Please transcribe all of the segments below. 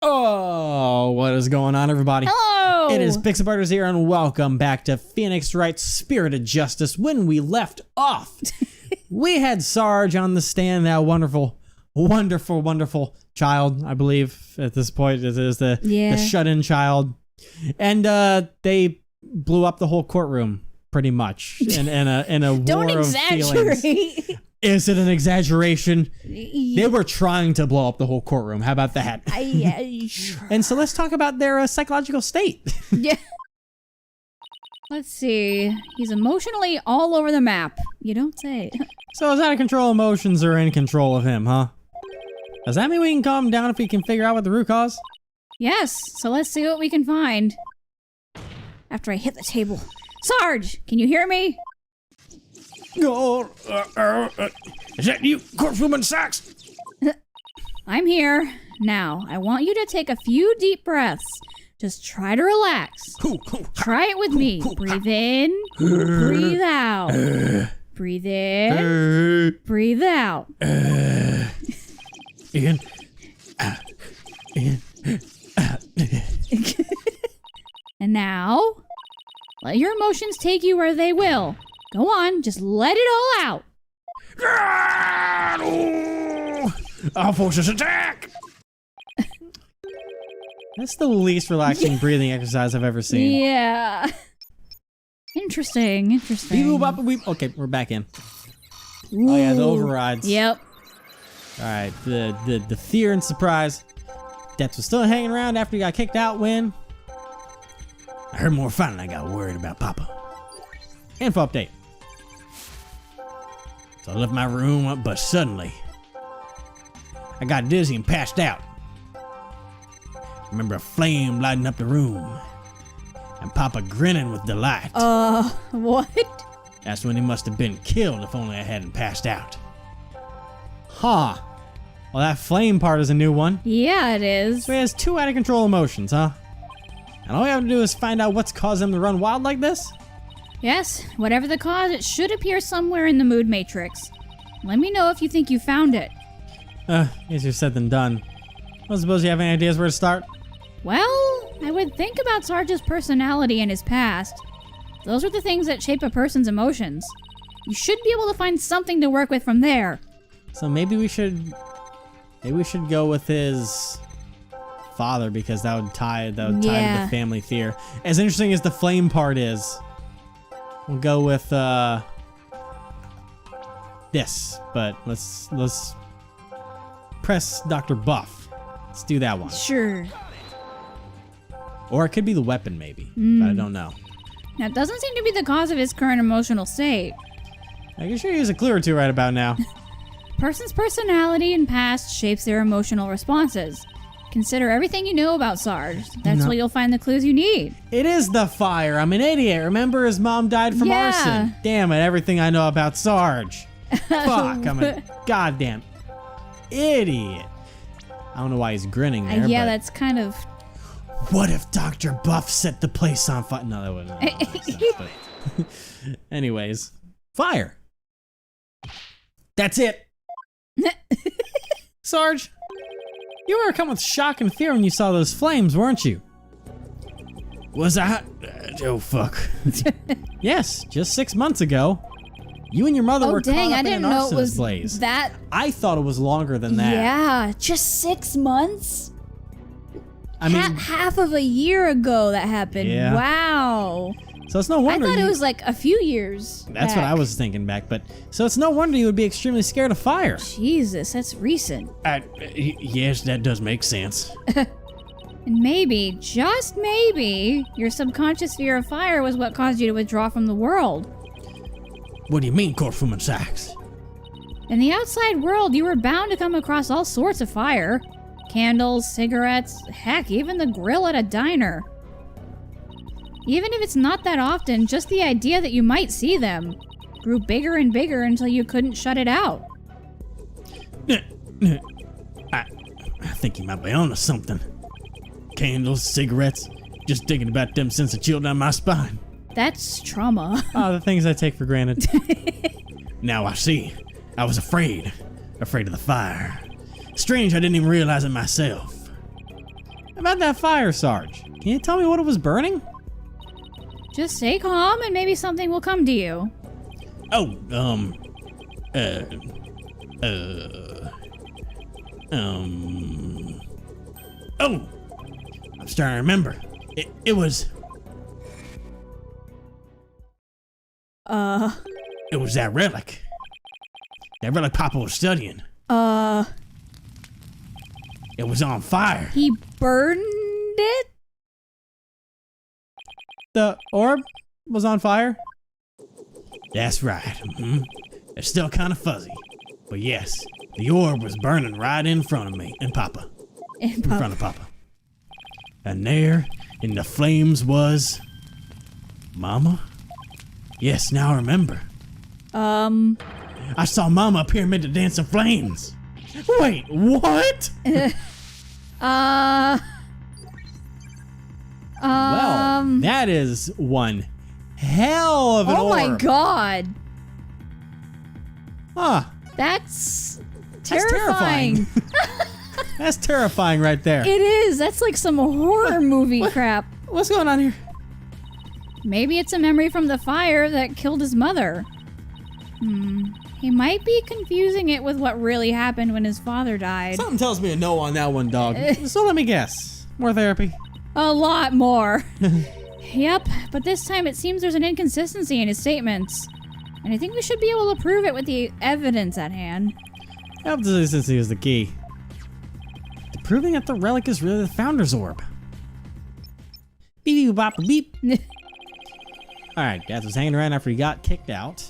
Oh, what is going on, everybody? Hello! It is Pixabarters here, and welcome back to Phoenix Wright's Spirited Justice. When we left off, we had Sarge on the stand, that wonderful, wonderful, wonderful child, I believe, at this point. It is the shut-in child. And they blew up the whole courtroom, pretty much, in a war of feelings. Is it an exaggeration? They were trying to blow up the whole courtroom. How about that? And so let's talk about their psychological state. Yeah. Let's see. He's emotionally all over the map. You don't say. So his out-of-control emotions are in control of him, huh? Does that mean we can calm him down if we can figure out what the root cause? Yes, so let's see what we can find. After I hit the table. Sarge, can you hear me? Oh, is that you, Courtroom Sachs? I'm here. Now, I want you to take a few deep breaths. Just try to relax. Try it with me. Breathe in, breathe out. Breathe in, breathe out. In, in, And now, let your emotions take you where they will. Go on, just let it all out. Our forces attack! That's the least relaxing breathing exercise I've ever seen. Yeah. Interesting. Okay, we're back in. Ooh. Oh yeah, the overrides. Yep. Alright, the fear and surprise. Depths was still hanging around after he got kicked out when I heard more fighting. I got worried about Papa. Info update. So I left my room, but suddenly I got dizzy and passed out. Remember a flame lighting up the room and Papa grinning with delight. What? That's when he must have been killed, if only I hadn't passed out. Huh. Well, that flame part is a new one. Yeah, it is. So he has two out-of-control emotions, huh? And all we have to do is find out what's caused him to run wild like this? Yes, whatever the cause, it should appear somewhere in the mood matrix. Let me know if you think you found it. Easier said than done. I suppose you have any ideas where to start? Well, I would think about Sarge's personality and his past. Those are the things that shape a person's emotions. You should be able to find something to work with from there. So maybe we should go with his father, because that would tie to the family fear. As interesting as the flame part is, we'll go with this, but let's press Dr. Buff. Let's do that one. Sure. Or it could be the weapon, maybe, but I don't know. That doesn't seem to be the cause of his current emotional state. I can sure use a clue or two right about now. Person's personality and past shapes their emotional responses. Consider everything you know about Sarge. That's where you'll find the clues you need. It is the fire. I'm an idiot. Remember his mom died from arson. Damn it, everything I know about Sarge. Fuck, I'm a goddamn idiot. I don't know why he's grinning there. Yeah, but that's kind of... What if Dr. Buff set the place on fire? No, that wouldn't make sense, but... Anyways, fire. That's it. Sarge, you were come with shock and fear when you saw those flames, weren't you? Was I? Oh, fuck. Yes, just 6 months ago. You and your mother were caught up in an arsonist blaze. That... I thought it was longer than that. Yeah, just 6 months? I mean... half of a year ago that happened. Yeah. Wow. So it's no wonder I thought it was like a few years That's what I was thinking back, but... So it's no wonder you would be extremely scared of fire. Jesus, that's recent. Yes, that does make sense. And maybe, just maybe, your subconscious fear of fire was what caused you to withdraw from the world. What do you mean, Courtroom Sachs? In the outside world, you were bound to come across all sorts of fire. Candles, cigarettes, heck, even the grill at a diner. Even if it's not that often, just the idea that you might see them grew bigger and bigger until you couldn't shut it out. I think you might be on to something. Candles, cigarettes, just thinking about them sends a chill down my spine. That's trauma. Oh, the things I take for granted. Now I see. I was afraid of the fire. Strange I didn't even realize it myself. About that fire, Sarge. Can you tell me what it was burning? Just stay calm and maybe something will come to you. Oh, oh, I'm starting to remember. It was that relic. That relic Papa was studying. It was on fire. He burned it? The orb was on fire? That's right. Mm-hmm. It's still kind of fuzzy. But yes, the orb was burning right in front of me and Papa. In front of Papa. And there, in the flames was... Mama? Yes, now I remember. I saw Mama appear amid the dancing flames. Wait, what? Well, that is one hell of an orb. Oh my god. Huh. That's terrifying. That's terrifying right there. It is. That's like some horror movie crap. What's going on here? Maybe it's a memory from the fire that killed his mother. He might be confusing it with what really happened when his father died. Something tells me a no on that one, dog. So let me guess. More therapy? A lot more. Yep, but this time it seems there's an inconsistency in his statements. And I think we should be able to prove it with the evidence at hand. Inconsistency is the key. To proving that the relic is really the Founder's Orb. Beep, beep, bop, beep. Alright, Dad was hanging around after he got kicked out.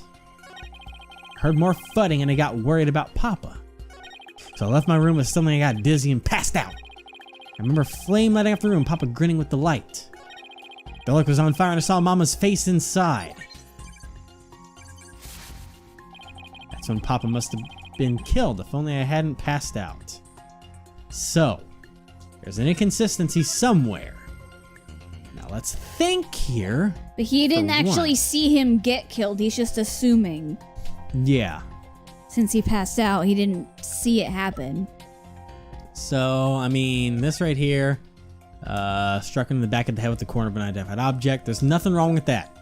Heard more thudding and I got worried about Papa. So I left my room with something I got dizzy and passed out. I remember flame lighting up the room, Papa grinning with delight. The relic was on fire and I saw Mama's face inside. That's when Papa must have been killed, if only I hadn't passed out. So, there's an inconsistency somewhere. Now let's think here. But he didn't actually see him get killed, he's just assuming. Yeah. Since he passed out, he didn't see it happen. So, I mean, this right here, struck him in the back of the head with the corner of an unidentified object. There's nothing wrong with that.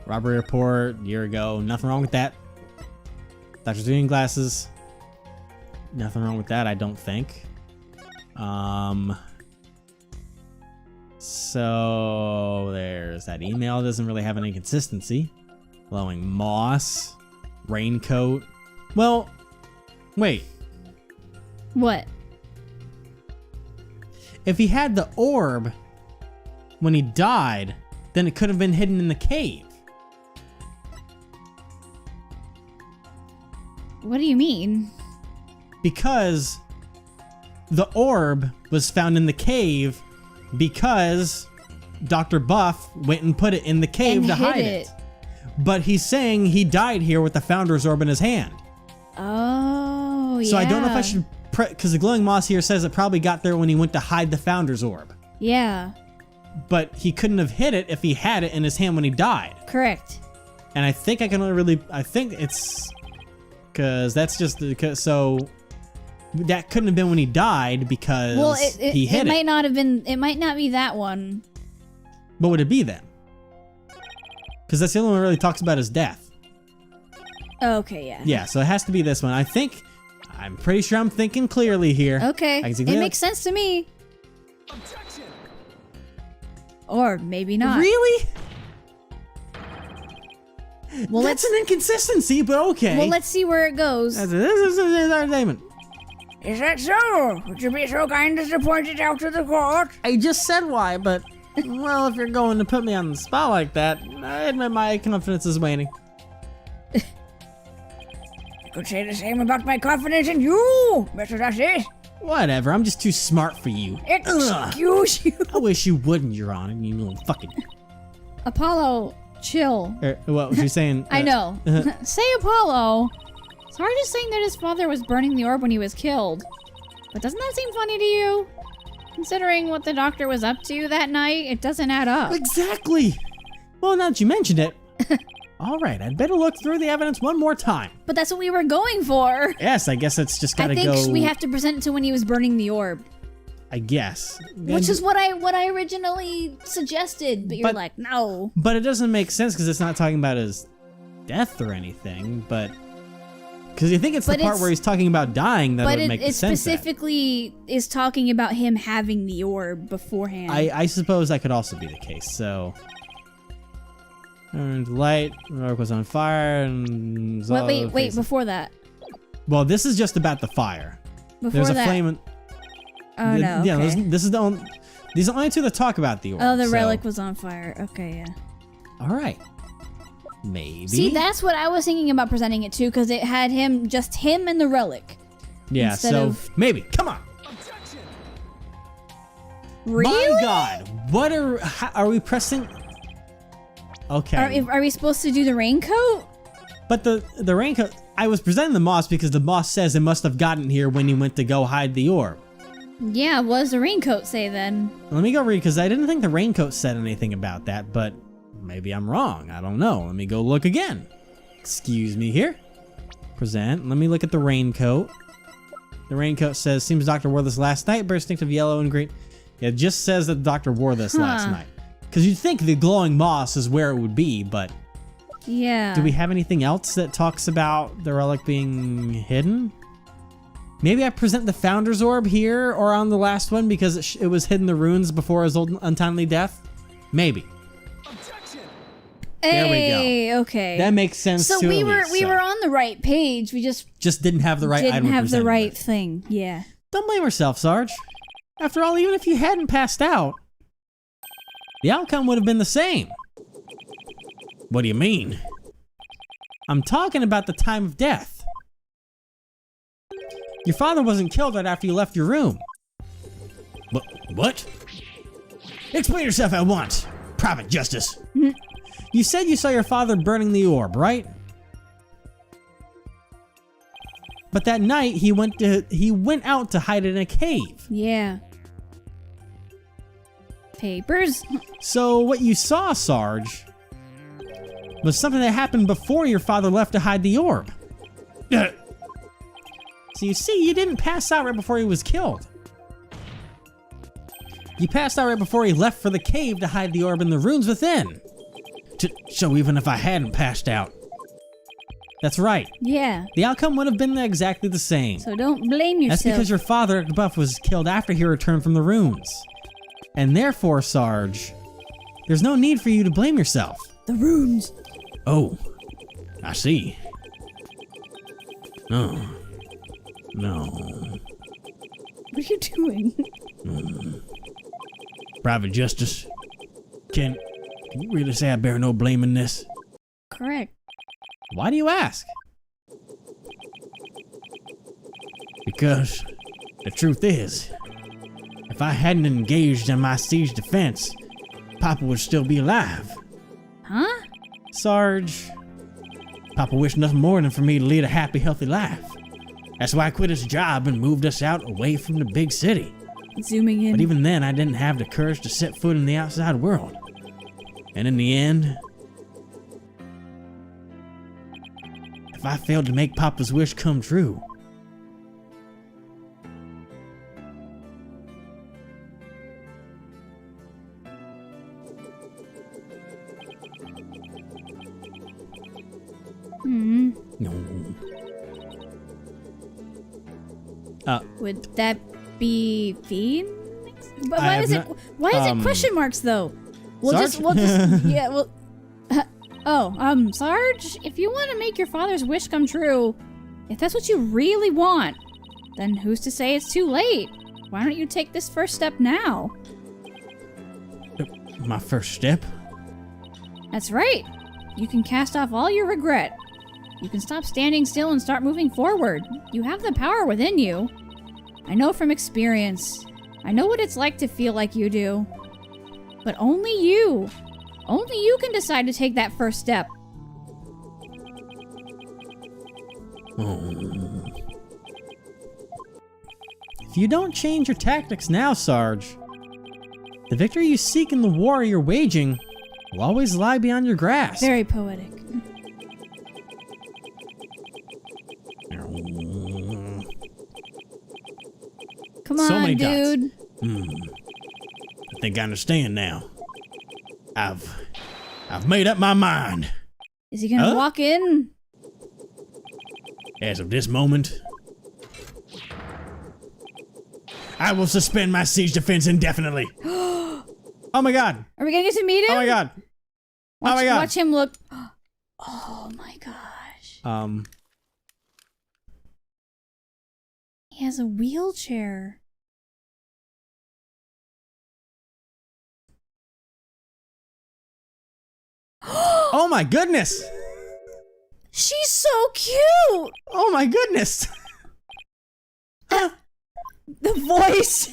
Robbery report, year ago, nothing wrong with that. Doctor's reading glasses, nothing wrong with that, I don't think. So, there's that email, doesn't really have any consistency. Glowing moss, raincoat. Well, wait. What? If he had the orb when he died, then it could have been hidden in the cave. What do you mean? Because the orb was found in the cave because Dr. Buff went and put it in the cave to hide it. But he's saying he died here with the Founder's Orb in his hand. Oh, yeah. So I don't know if I should... Because the glowing moss here says it probably got there when he went to hide the Founder's Orb. Yeah. But he couldn't have hid it if he had it in his hand when he died. Correct. And I think I can only really... I think it's... Because that's just... So... That couldn't have been when he died because he hid it. It might not have been... It might not be that one. What would it be then? Because that's the only one that really talks about his death. Okay, yeah. Yeah, so it has to be this one. I'm pretty sure I'm thinking clearly here. Okay, it makes sense to me. Objection. Or maybe not. Really? Well, that's an inconsistency, but okay. Well, let's see where it goes. This is our statement. Is that so? Would you be so kind as to point it out to the court? I just said why, but... Well, if you're going to put me on the spot like that, I admit my confidence is waning. You could say the same about my confidence in you, Mr. Justice. Whatever, I'm just too smart for you. Excuse you. I wish you wouldn't, Your Honor, you little fucking... Apollo, chill. What was she saying? I know. Say Apollo. Sarge is saying that his father was burning the orb when he was killed. But doesn't that seem funny to you? Considering what the doctor was up to that night, it doesn't add up. Exactly. Well, now that you mentioned it. All right, I'd better look through the evidence one more time. But that's what we were going for. Yes, I guess it's just gotta go... I think we have to present it to when he was burning the orb. I guess. Which is what I originally suggested, but you're like, no. But it doesn't make sense because it's not talking about his death or anything, but because you think it's the part where he's talking about dying that would make sense. But it specifically is talking about him having the orb beforehand. I suppose that could also be the case. So, and light, the orb was on fire, and wait, before that. Well, this is just about the fire. There's a flame. Oh no! Yeah, okay. this is the only. These are the only two that talk about the orb. Oh, the relic was on fire. Okay, yeah. All right. Maybe. See, that's what I was thinking about presenting it to, because it had just him and the relic. Yeah. So maybe. Come on. Really? My God! What are we pressing? Okay. Are we supposed to do the raincoat? But the raincoat. I was presenting the moss because the moss says it must have gotten here when he went to go hide the orb. Yeah, what does the raincoat say then? Let me go read, because I didn't think the raincoat said anything about that, but maybe I'm wrong. I don't know. Let me go look again. Excuse me here. Present. Let me look at the raincoat. The raincoat says, seems Doctor wore this last night, burst of yellow and green. It just says that the Doctor wore this last night. Because you'd think the glowing moss is where it would be, but... Yeah. Do we have anything else that talks about the relic being hidden? Maybe I present the Founder's Orb here or on the last one because it was hidden in the ruins before his old untimely death? Maybe. Hey, there we go. Okay. That makes sense too. So we were on the right page. We just didn't have the right item. Didn't have the right thing. Yeah. Don't blame yourself, Sarge. After all, even if you hadn't passed out, the outcome would have been the same. What do you mean? I'm talking about the time of death. Your father wasn't killed right after you left your room. What? Explain yourself at once, Private Justice. You said you saw your father burning the orb, right? But that night he went out to hide in a cave. Yeah. Papers? So what you saw, Sarge, was something that happened before your father left to hide the orb. So you see, you didn't pass out right before he was killed. You passed out right before he left for the cave to hide the orb in the runes within. So even if I hadn't passed out. That's right. Yeah. The outcome would have been exactly the same. So don't blame yourself. That's because your father, Buff, was killed after he returned from the runes. And therefore, Sarge, there's no need for you to blame yourself. The runes. Oh, I see. Oh, no. What are you doing? Private Justice, can you really say I bear no blame in this? Correct. Why do you ask? Because the truth is, if I hadn't engaged in my siege defense, Papa would still be alive. Huh? Sarge, Papa wished nothing more than for me to lead a happy, healthy life. That's why I quit his job and moved us out away from the big city. Zooming in. But even then, I didn't have the courage to set foot in the outside world. And in the end, if I failed to make Papa's wish come true, no. Would that be Phoenix? But why is it question marks though? We'll just yeah, well Sarge, if you want to make your father's wish come true, if that's what you really want, then who's to say it's too late? Why don't you take this first step now? My first step? That's right. You can cast off all your regret. You can stop standing still and start moving forward. You have the power within you. I know from experience. I know what it's like to feel like you do. But only you can decide to take that first step. If you don't change your tactics now, Sarge, the victory you seek in the war you're waging will always lie beyond your grasp. Very poetic. Come on, so many dude. Dots. I think I understand now. I've made up my mind. Is he gonna walk in? As of this moment, I will suspend my siege defense indefinitely. Oh my god. Are we gonna get to meet him? Oh my god. Oh my god. Watch him look. Oh my gosh. He has a wheelchair. Oh my goodness. She's so cute. Oh my goodness. The voice.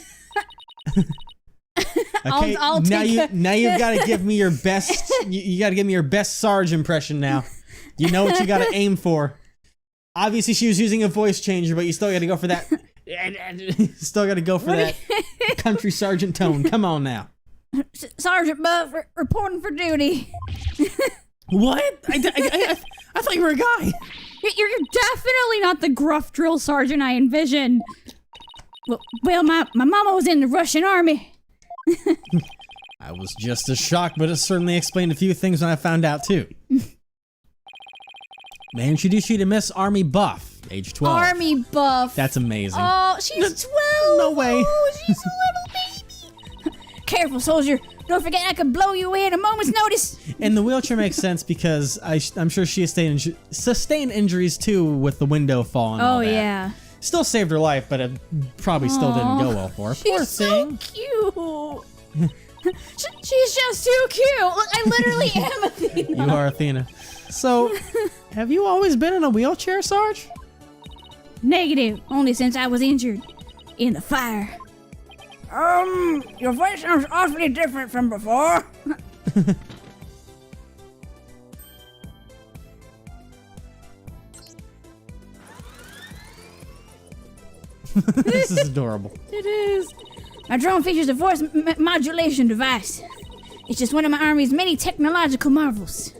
Okay, I'll take now you've got to give me your best. You got to give me your best Sarge impression now. You know what you got to aim for. Obviously, she was using a voice changer, but you still got to go for that. Still got to go for that country sergeant tone. Come on now. Sergeant Buff reporting for duty. What? I thought you were a guy. You're definitely not the gruff drill sergeant I envisioned. Well, my mama was in the Russian army. I was just as shocked, but it certainly explained a few things when I found out too. May I introduce you to Miss Army Buff, age 12. Army Buff. That's amazing. Oh, she's 12. No way. Oh, she's a little baby. Careful, soldier. Don't forget I could blow you away at a moment's notice. And the wheelchair makes sense because I'm sure she sustained injuries too with the window fall and all that. Yeah. Still saved her life, but it probably still didn't go well for her. She's Poor thing. so cute. She's just too cute. Look, I literally am Athena. You are Athena. So, have you always been in a wheelchair, Sarge? Negative. Only since I was injured in the fire. Your voice sounds awfully different from before. This is adorable. It is. My drone features a voice modulation device. It's just one of my army's many technological marvels.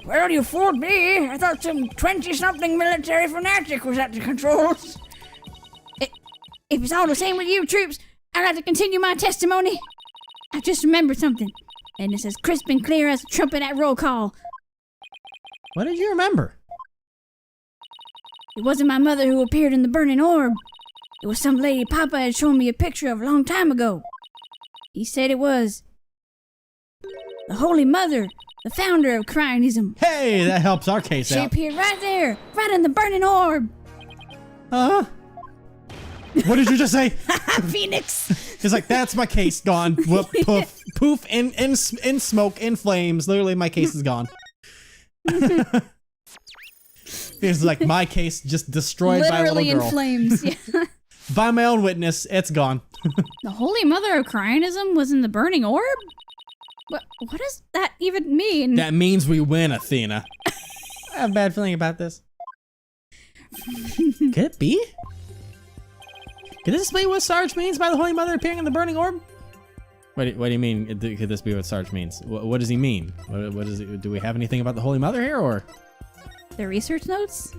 Well, you fooled me. I thought some 20-something military fanatic was at the controls. If it's all the same with you troops, I'd like to continue my testimony. I just remembered something, and it's as crisp and clear as a trumpet at roll call. What did you remember? It wasn't my mother who appeared in the burning orb. It was some lady Papa had shown me a picture of a long time ago. He said it was the Holy Mother, the founder of cryonism. Hey, that helps our case She out. appeared right there, right in the burning orb. What did you just say? Phoenix. It's like, that's my case gone. Whoop, poof, poof, in smoke, in flames. Literally, my case is gone. It's like my case just destroyed by a little girl. Literally in flames. Yeah. By my own witness, it's gone. The Holy Mother of cryonism was in the burning orb? What does that even mean? That means we win, Athena. I have a bad feeling about this. Could it be? Could this be what Sarge means by the Holy Mother appearing in the burning orb? What do you mean? Could this be what Sarge means? What does he mean? What is it? Do we have anything about the Holy Mother here, or? The research notes?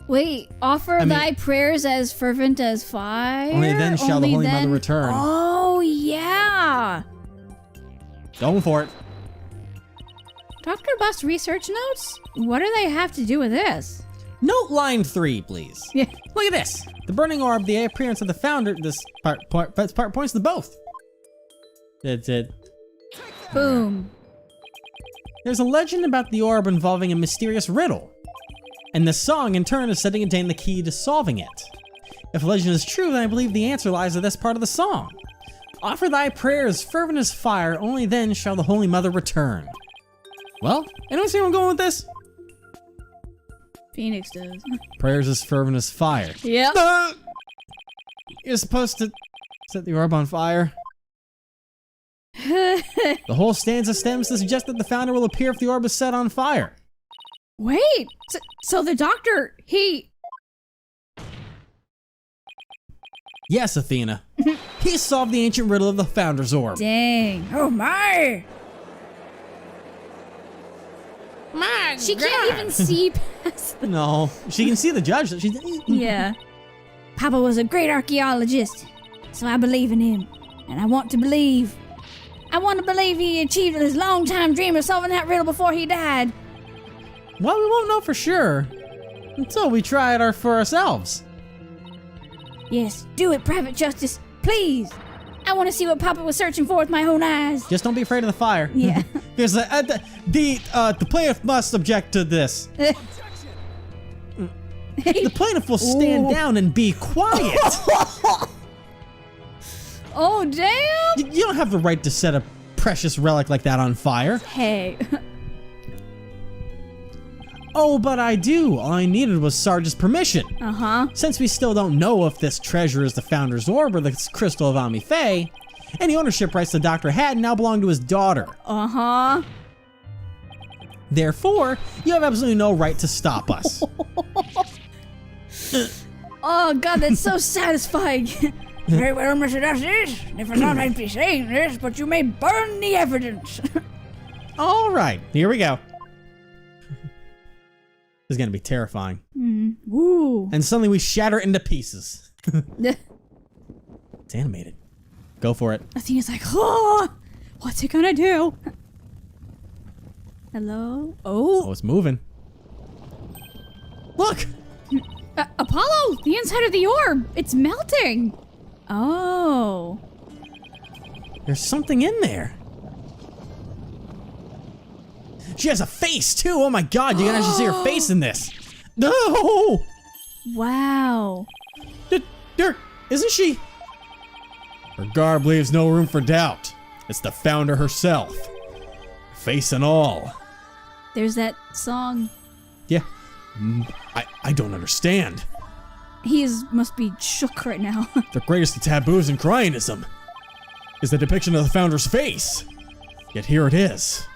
Wait, offer thy prayers as fervent as fire? Only then shall the Holy Mother return. Oh, yeah. Going for it. Dr. Buff's research notes? What do they have to do with this? Note line 3, please. Yeah. Look at this. The burning orb, the appearance of the founder. This part points to both. That's it. Boom. There's a legend about the orb involving a mysterious riddle, and the song in turn is said to contain the key to solving it. If the legend is true, then I believe the answer lies in this part of the song. Offer thy prayers fervent as fire, only then shall the Holy Mother return. Well, anyone see where I'm going with this? Phoenix does. Prayers as fervent as fire. Yep. You're supposed to set the orb on fire. The whole stanza stems to suggest that the founder will appear if the orb is set on fire. Wait, so the doctor, he... Yes, Athena. He solved the ancient riddle of the founder's orb. Dang. Oh my! She can't even see past the... No, she can see the judge. Yeah. Papa was a great archaeologist, so I believe in him. And I want to believe he achieved his long-time dream of solving that riddle before he died. Well, we won't know for sure until we try it for ourselves. Yes, do it, Private Justice, please. I want to see what Papa was searching for with my own eyes. Just don't be afraid of the fire. Yeah. Because the plaintiff must object to this. The plaintiff will stand down and be quiet. Oh, damn! You don't have the right to set a precious relic like that on fire. Hey. Oh, but I do. All I needed was Sarge's permission. Uh-huh. Since we still don't know if this treasure is the Founder's Orb or the Crystal of Ami Faye, any ownership rights the Doctor had now belong to his daughter. Uh-huh. Therefore, you have absolutely no right to stop us. Oh, God, that's so satisfying. Very well, Mr. Justice. Never thought I'd be saying this, but you may burn the evidence. All right, here we go. This is going to be terrifying. Woo. And suddenly we shatter into pieces. It's animated. Go for it. Athena's like, oh, what's it gonna do? Hello? Oh, it's moving. Look! Apollo, the inside of the orb, it's melting. Oh. There's something in there. She has a face too. Oh my God, you can actually see her face in this. No! Wow. There, isn't she? Her garb leaves no room for doubt. It's the Founder herself. Face and all. There's that song. Yeah. I don't understand. He must be shook right now. The greatest of taboos in Cryonism is the depiction of the Founder's face. Yet here it is,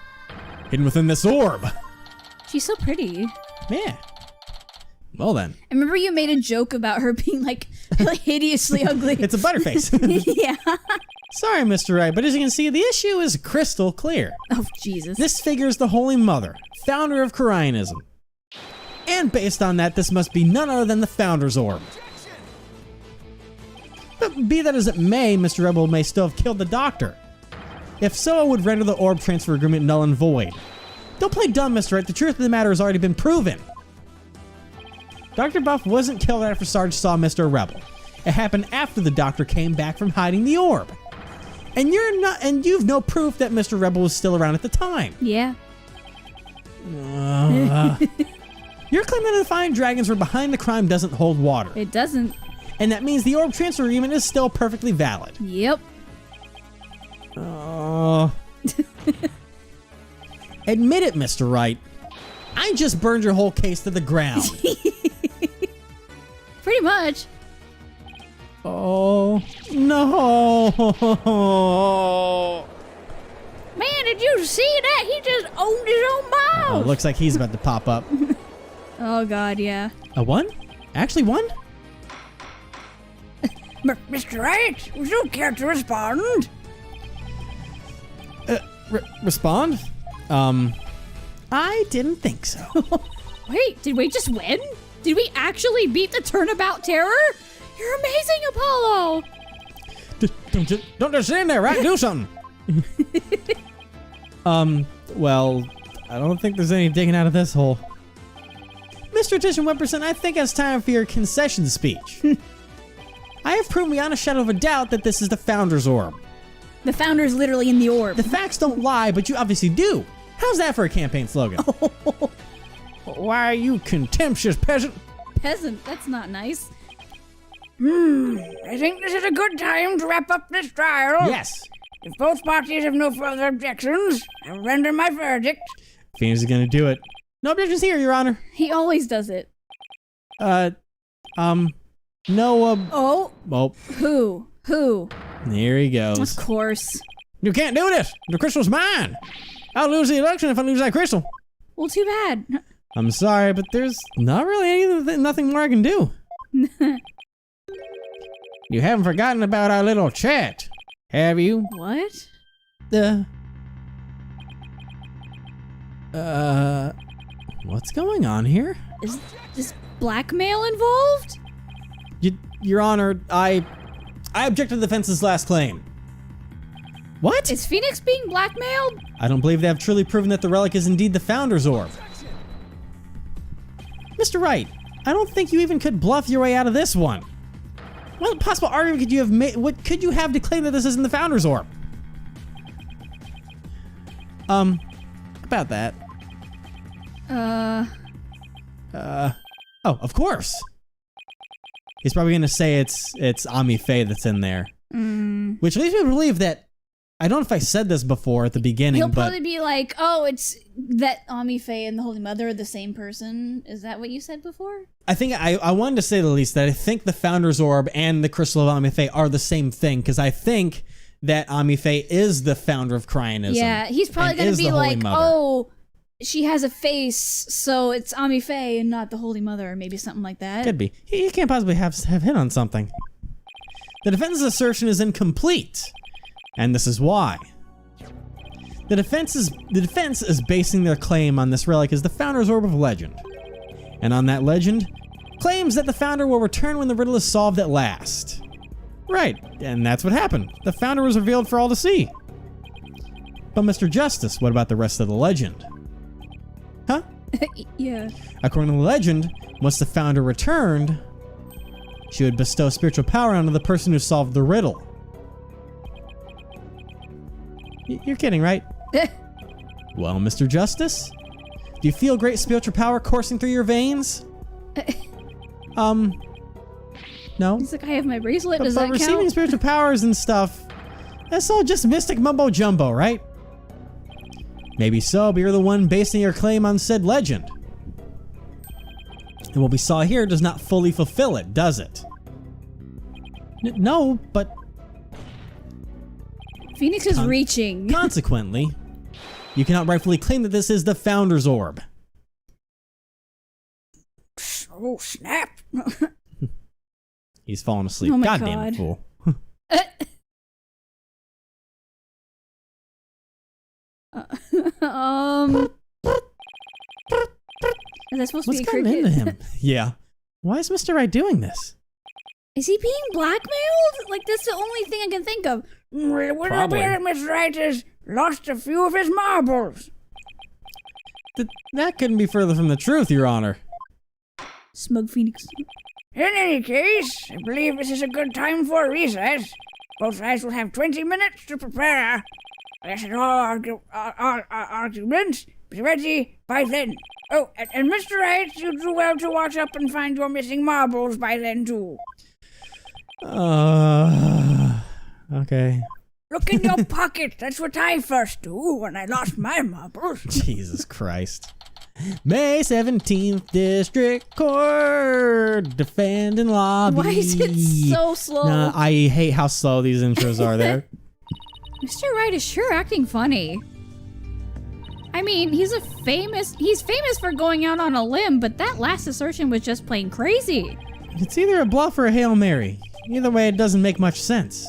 hidden within this orb. She's so pretty. Yeah. Well then. I remember you made a joke about her being like hideously ugly. It's a butterface. Yeah. Sorry, Mr. Wright, but as you can see, the issue is crystal clear. Oh, Jesus. This figure is the Holy Mother, founder of Cryonism. And based on that, this must be none other than the Founder's Orb. But be that as it may, Mr. Rebel may still have killed the Doctor. If so, it would render the orb transfer agreement null and void. Don't play dumb, Mr. Wright. The truth of the matter has already been proven. Dr. Buff wasn't killed after Sarge saw Mr. Rebel. It happened after the Doctor came back from hiding the orb. And you've no proof that Mr. Rebel was still around at the time. Yeah. Your claim that the Flying Dragons were behind the crime doesn't hold water. It doesn't. And that means the orb transfer agreement is still perfectly valid. Yep. Admit it, Mr. Wright. I just burned your whole case to the ground. Pretty much. Oh, no. Man, did you see that? He just owned his own mouth. Oh, looks like he's about to pop up. Oh, God, yeah. A one? Actually one? Mr. Wright, would you care to respond? Respond? I didn't think so. Wait, did we just win? Did we actually beat the Turnabout Terror? You're amazing, Apollo! Don't just stand there, right? Do something. Well, I don't think there's any digging out of this hole. Mr. Titian Wimperson, I think it's time for your concession speech. I have proven beyond a shadow of a doubt that this is the Founder's Orb. The Founder's literally in the orb. The facts don't lie, but you obviously do. How's that for a campaign slogan? Why, you contemptuous peasant. Peasant, that's not nice. I think this is a good time to wrap up this trial. Yes. If both parties have no further objections, I'll render my verdict. Phoenix is gonna do it. No objections here, Your Honor. He always does it. No, Oh, who? there he goes. Of course. You can't do this. The crystal's mine. I'll lose the election if I lose that crystal. Well, too bad. I'm sorry, but there's not really nothing more I can do. You haven't forgotten about our little chat, have you? What? What's going on here? Is this blackmail involved? Your Honor, I object to the defense's last claim. What? Is Phoenix being blackmailed? I don't believe they have truly proven that the relic is indeed the Founder's Orb. Mr. Wright, I don't think you even could bluff your way out of this one. What possible argument could you have made? What could you have to claim that this isn't the Founder's Orb? About that. Oh, of course. He's probably gonna say it's Ami Faye that's in there. Which leads me to believe that, I don't know if I said this before at the beginning, He'll but probably be like, oh, it's that Ami Faye and the Holy Mother are the same person. Is that what you said before? I think I wanted to say at least that I think the Founder's Orb and the Crystal of Ami Faye are the same thing, because I think that Ami Faye is the founder of Cryonism. Yeah, he's probably going to be like, oh, she has a face, so it's Ami Faye and not the Holy Mother, or maybe something like that. Could be. He can't possibly have hit on something. The defense's assertion is incomplete, and this is why. The defense is basing their claim on this relic as the Founder's Orb of Legend. And on that legend, claims that the Founder will return when the riddle is solved at last. Right, and that's what happened. The Founder was revealed for all to see. But Mr. Justice, what about the rest of the legend? Huh? Yeah. According to the legend, once the Founder returned, she would bestow spiritual power onto the person who solved the riddle. You're kidding, right? Well, Mr. Justice, do you feel great spiritual power coursing through your veins? No. He's like, I have my bracelet. Does but that receiving count? spiritual powers and stuff, that's all just mystic mumbo jumbo, right? Maybe so, but you're the one basing your claim on said legend. And what we saw here does not fully fulfill it, does it? No, but Phoenix is reaching. Consequently, you cannot rightfully claim that this is the Founder's Orb. Oh, snap. He's falling asleep. Oh my Goddamn God. fool. Is that supposed What's to be a gotten cricket? into him? Yeah. Why is Mr. Wright doing this? Is he being blackmailed? Like, that's the only thing I can think of. Would Probably. appear Mr. Wright has lost a few of his marbles. That couldn't be further from the truth, Your Honor. Smug Phoenix. In any case, I believe this is a good time for a recess. Both sides will have 20 minutes to prepare. I said all arguments. Be ready by then. Oh, and Mr. Wright, you do well to watch up and find your missing marbles by then, too. Okay. Look in your pocket. That's what I first do when I lost my marbles. Jesus Christ. May 17th District Court. Defending lobby. Why is it so slow? Nah, I hate how slow these intros are there. Mr. Wright is sure acting funny. I mean, he's famous for going out on a limb, but that last assertion was just plain crazy. It's either a bluff or a Hail Mary. Either way, it doesn't make much sense.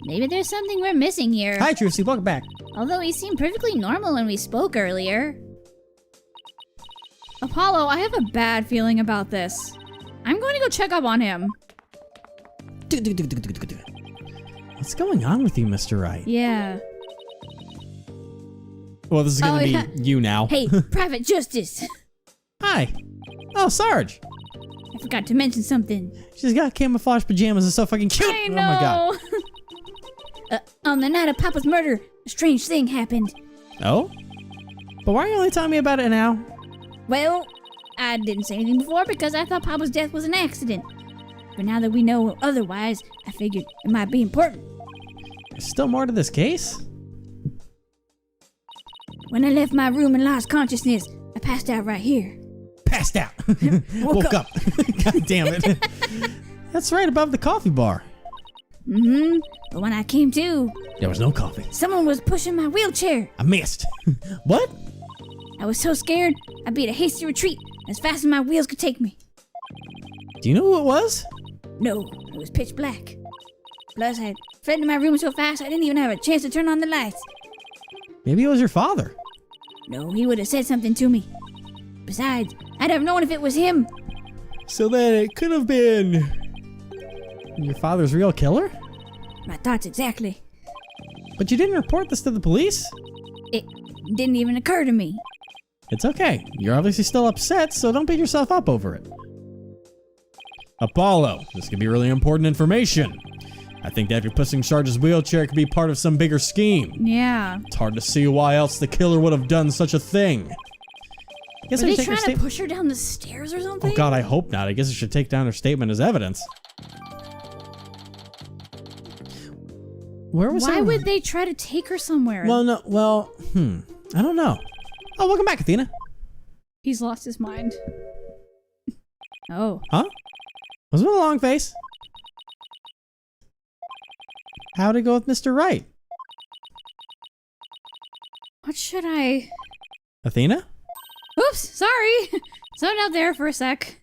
Maybe there's something we're missing here. Hi, Trucy. Welcome back. Although he seemed perfectly normal when we spoke earlier. Apollo, I have a bad feeling about this. I'm going to go check up on him. What's going on with you, Mr. Wright? Yeah. Well, this is gonna be yeah. you now. Hey, Private Justice. Hi. Oh, Sarge. I forgot to mention something. She's got camouflage pajamas. It's so fucking cute. I Oh my god. know. On the night of Papa's murder, a strange thing happened. Oh? But why are you only telling me about it now? Well, I didn't say anything before because I thought Papa's death was an accident. But now that we know otherwise, I figured it might be important. There's still more to this case? When I left my room and lost consciousness, I passed out right here. Passed out. Woke up. God damn it. That's right above the coffee bar. Mm-hmm. But when I came to, There was no coffee. someone was pushing my wheelchair. I missed. What? I was so scared, I beat a hasty retreat as fast as my wheels could take me. Do you know who it was? No, it was pitch black. Plus, I had fled to my room so fast I didn't even have a chance to turn on the lights. Maybe it was your father. No, he would have said something to me. Besides, I'd have known if it was him. So then it could have been your father's real killer? My thoughts exactly. But you didn't report this to the police? It didn't even occur to me. It's okay. You're obviously still upset, so don't beat yourself up over it. Apollo, this could be really important information. I think that if you're pushing Sarge's wheelchair, it could be part of some bigger scheme. Yeah. It's hard to see why else the killer would have done such a thing. Guess Are I they should take her trying to push her down the stairs or something? Oh god, I hope not. I guess I should take down her statement as evidence. Where was Why her? would they try to take her somewhere? I don't know. Oh, welcome back, Athena. He's lost his mind. Oh. Huh? Was it a long face? How'd it go with Mr. Wright? What should I... Athena? Oops, sorry. Zoned out there for a sec.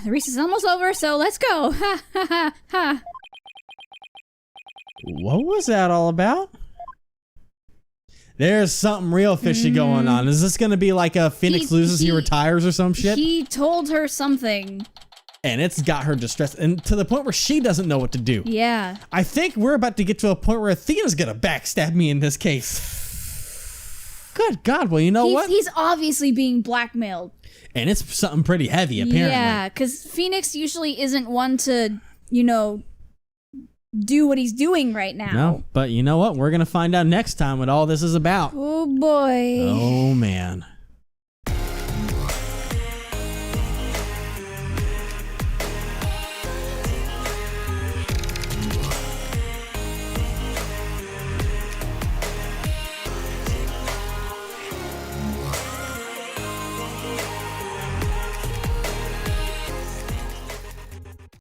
The race is almost over, so let's go. Ha ha ha ha. What was that all about? There's something real fishy going on. Is this gonna be like a Phoenix loses, he retires or some shit? He told her something. And it's got her distressed, and to the point where she doesn't know what to do. Yeah. I think we're about to get to a point where Athena's gonna backstab me in this case. Good God, well, you know what? He's obviously being blackmailed. And it's something pretty heavy, apparently. Yeah, because Phoenix usually isn't one to, you know, do what he's doing right now. No, but you know what? We're gonna find out next time what all this is about. Oh boy. Oh man.